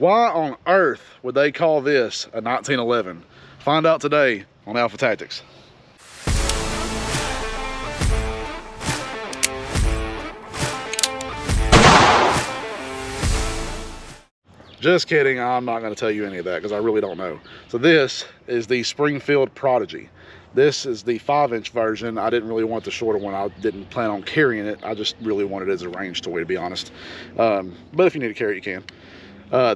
Why on earth would they call this a 1911? Find out today on Alpha Tactics. Just kidding, I'm not going to tell you any of that because I really don't know. So this is the Springfield Prodigy. This is the 5-inch version. I didn't really want the shorter one. I didn't plan on carrying it. I just really wanted it as a range toy, to be honest. But if you need to carry it, you can.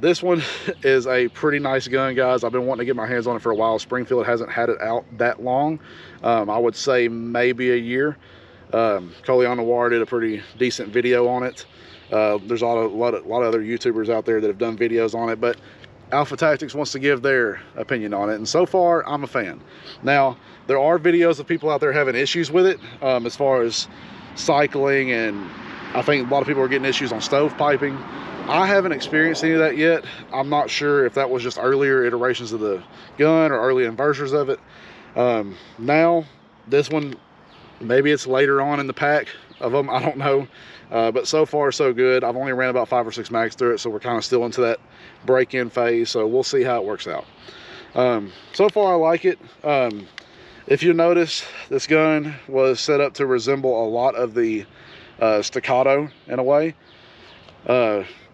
This one is a pretty nice gun, guys. I've been wanting to get my hands on it for a while. Springfield hasn't had it out that long. I would say maybe a year. Coley on the Wire did a pretty decent video on it. There's a lot of other YouTubers out there that have done videos on it, but Alpha Tactics wants to give their opinion on it, and so far I'm a fan. Now there are videos of people out there having issues with it, as far as cycling, and I think a lot of people are getting issues on stovepiping. I haven't experienced any of that yet. I'm not sure if that was just earlier iterations of the gun or early versions of it. Now this one, maybe it's later on in the pack of them, I don't know. But so far so good. I've only ran about 5 or 6 mags through it, so we're kind of still into that break-in phase, so we'll see how it works out. So far I like it. If you notice, this gun was set up to resemble a lot of the staccato in a way,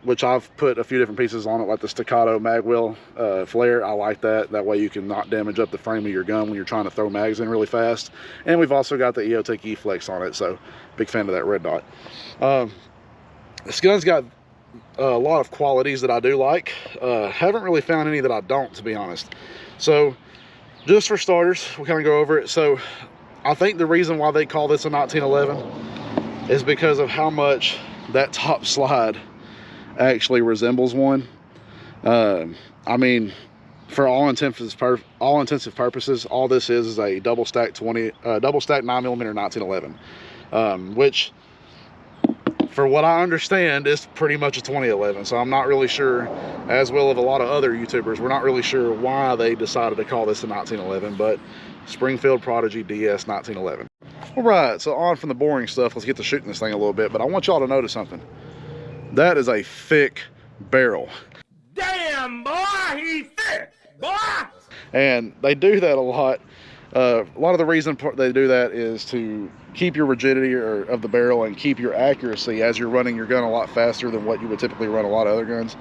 which I've put a few different pieces on it, like the staccato mag wheel flare. I like that. That way you can not damage up the frame of your gun when you're trying to throw mags in really fast. And we've also got the EOTech E-Flex on it, so big fan of that red dot. This gun's got a lot of qualities that I do like. Haven't really found any that I don't, to be honest. So just for starters, we'll kind of go over it. So I think the reason why they call this a 1911 is because of how much that top slide actually resembles one. I mean, for all intensive purposes, all this is a double stack 9mm 1911, which, for what I understand, is pretty much a 2011. So I'm not really sure, as well as a lot of other YouTubers, we're not really sure why they decided to call this a 1911, but Springfield Prodigy DS 1911. All right, so on from the boring stuff, let's get to shooting this thing a little bit. But I want y'all to notice something. That is a thick barrel. Damn, boy, he's thick, boy! And they do that a lot. A lot of the reason they do that is to keep your rigidity of the barrel and keep your accuracy as you're running your gun a lot faster than what you would typically run a lot of other guns.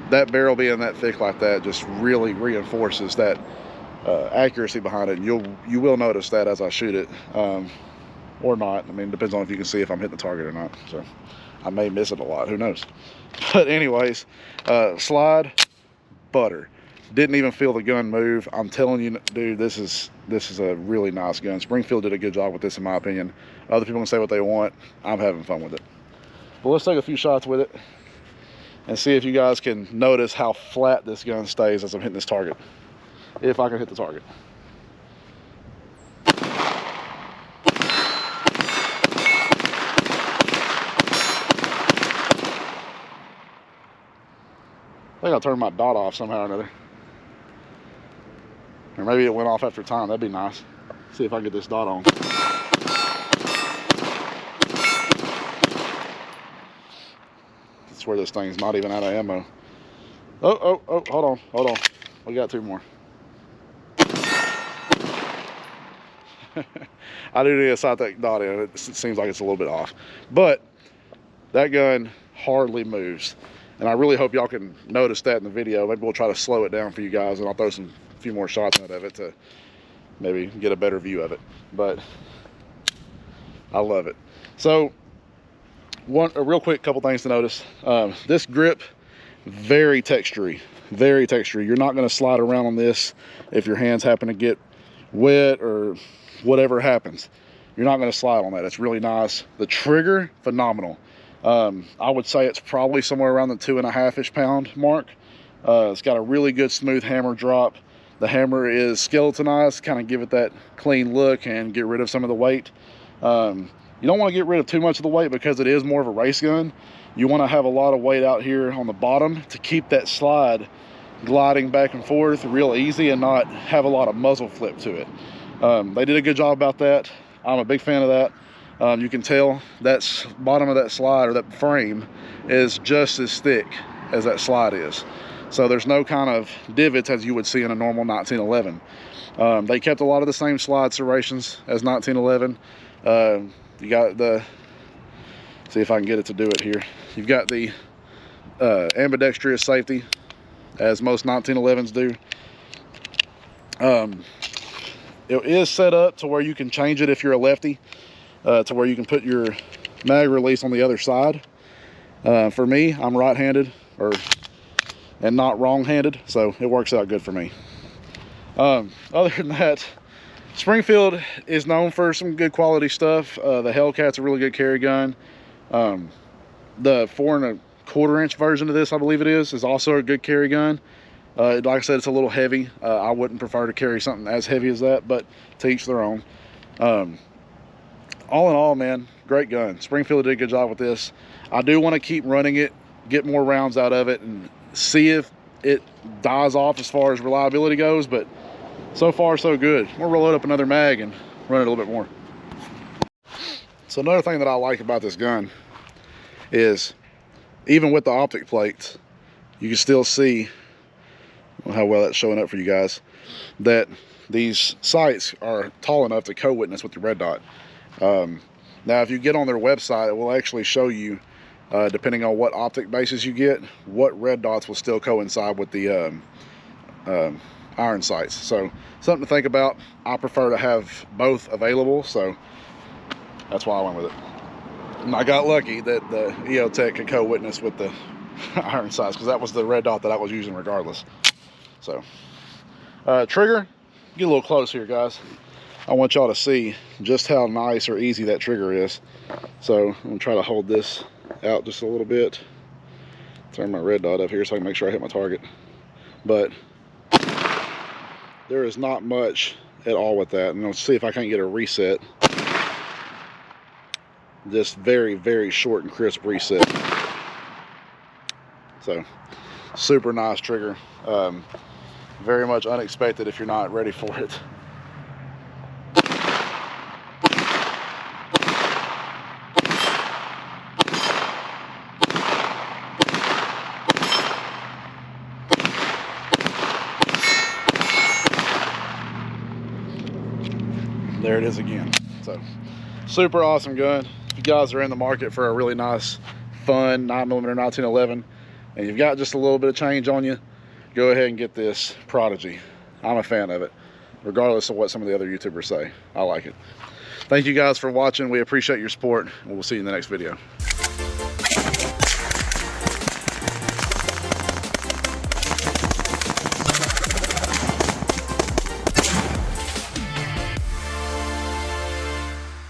That barrel being that thick like that just really reinforces that accuracy behind it. And you will notice that as I shoot it, or not. I mean, it depends on if you can see if I'm hitting the target or not. So I may miss it a lot, who knows. But anyways, slide, butter. Didn't even feel the gun move. I'm telling you, dude, this is a really nice gun. Springfield did a good job with this, in my opinion. Other people can say what they want. I'm having fun with it. But let's take a few shots with it and see if you guys can notice how flat this gun stays as I'm hitting this target. If I can hit the target. I think I'll turn my dot off somehow or another. Or maybe it went off after time. That'd be nice. See if I can get this dot on. I swear this thing's not even out of ammo. Oh, hold on. We got 2 more. I do need to sight that dot in. It seems like it's a little bit off. But that gun hardly moves. And I really hope y'all can notice that in the video. Maybe we'll try to slow it down for you guys, and I'll throw a few more shots out of it to maybe get a better view of it. But I love it. So a real quick couple things to notice. This grip, very textury. You're not going to slide around on this if your hands happen to get wet or whatever happens. You're not going to slide on that. It's really nice. The trigger, phenomenal. I would say it's probably somewhere around the 2.5-ish pound mark. It's got a really good smooth hammer drop. The hammer is skeletonized, kind of give it that clean look and get rid of some of the weight. You don't want to get rid of too much of the weight because it is more of a race gun. You want to have a lot of weight out here on the bottom to keep that slide gliding back and forth real easy and not have a lot of muzzle flip to it. They did a good job about that. I'm a big fan of that. You can tell that bottom of that slide or that frame is just as thick as that slide is. So there's no kind of divots as you would see in a normal 1911. They kept a lot of the same slide serrations as 1911. You got the, see if I can get it to do it here. You've got the ambidextrous safety, as most 1911s do. It is set up to where you can change it if you're a lefty, to where you can put your mag release on the other side. For me, I'm right-handed and not wrong-handed, so it works out good for me. Other than that, Springfield is known for some good quality stuff. The Hellcat's a really good carry gun. The 4 1/4 inch version of this, I believe it is also a good carry gun. Like I said, it's a little heavy. I wouldn't prefer to carry something as heavy as that, but to each their own. All in all, man, great gun. Springfield did a good job with this. I do want to keep running it, get more rounds out of it, and see if it dies off as far as reliability goes, but so far so good. We'll roll it up another mag and run it a little bit more. So another thing that I like about this gun is, even with the optic plates, you can still see, well, how well that's showing up for you guys, that these sights are tall enough to co-witness with your red dot. Now if you get on their website, it will actually show you, depending on what optic bases you get, what red dots will still coincide with the iron sights. So something to think about. I prefer to have both available, so that's why I went with it. And I got lucky that the EOTech could co-witness with the iron sights, because that was the red dot that I was using regardless. So trigger, get a little close here, guys. I want y'all to see just how nice or easy that trigger is. So I'm gonna try to hold this out just a little bit, turn my red dot up here so I can make sure I hit my target. But there is not much at all with that, and let's see if I can't get a reset. Just very, very short and crisp reset. So super nice trigger. Very much unexpected if you're not ready for it. There it is again. So super awesome gun. If you guys are in the market for a really nice, fun 9mm 1911, and you've got just a little bit of change on you, go ahead and get this Prodigy. I'm a fan of it, regardless of what some of the other YouTubers say. I like it. Thank you guys for watching. We appreciate your support, and we'll see you in the next video.